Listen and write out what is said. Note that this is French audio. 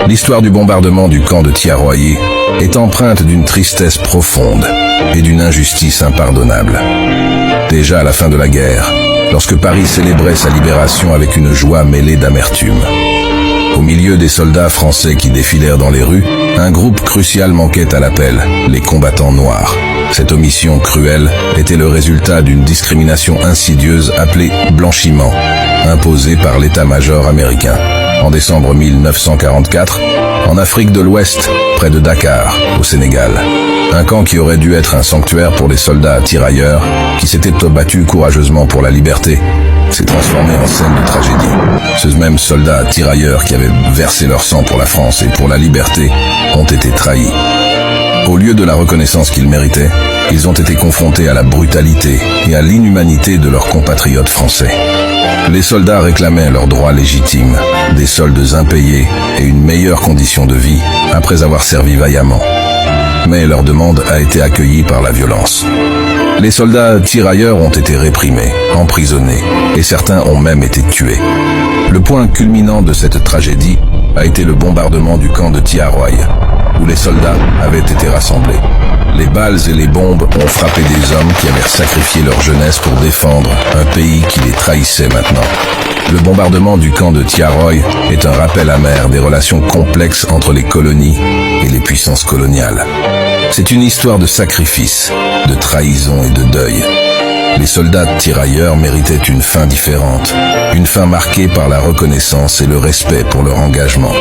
L'histoire du bombardement du camp de Thiaroye est empreinte d'une tristesse profonde et d'une injustice impardonnable. Déjà à la fin de la guerre, lorsque Paris célébrait sa libération avec une joie mêlée d'amertume. Au milieu des soldats français qui défilèrent dans les rues, un groupe crucial manquait à l'appel, les combattants noirs. Cette omission cruelle était le résultat d'une discrimination insidieuse appelée blanchiment, imposée par l'état-major américain. En décembre 1944, en Afrique de l'Ouest, près de Dakar, au Sénégal. Un camp qui aurait dû être un sanctuaire pour les soldats tirailleurs qui s'étaient battus courageusement pour la liberté s'est transformé en scène de tragédie. Ces mêmes soldats tirailleurs qui avaient versé leur sang pour la France et pour la liberté ont été trahis. Au lieu de la reconnaissance qu'ils méritaient, ils ont été confrontés à la brutalité et à l'inhumanité de leurs compatriotes français. Les soldats réclamaient leurs droits légitimes, des soldes impayés et une meilleure condition de vie après avoir servi vaillamment. Mais leur demande a été accueillie par la violence. Les soldats tirailleurs ont été réprimés, emprisonnés, et certains ont même été tués. Le point culminant de cette tragédie a été le bombardement du camp de Thiaroye, où les soldats avaient été rassemblés. Les balles et les bombes ont frappé des hommes qui avaient sacrifié leur jeunesse pour défendre un pays qui les trahissait maintenant. Le bombardement du camp de Thiaroye est un rappel amer des relations complexes entre les colonies et les puissances coloniales. C'est une histoire de sacrifice, de trahison et de deuil. Les soldats tirailleurs méritaient une fin différente, une fin marquée par la reconnaissance et le respect pour leur engagement.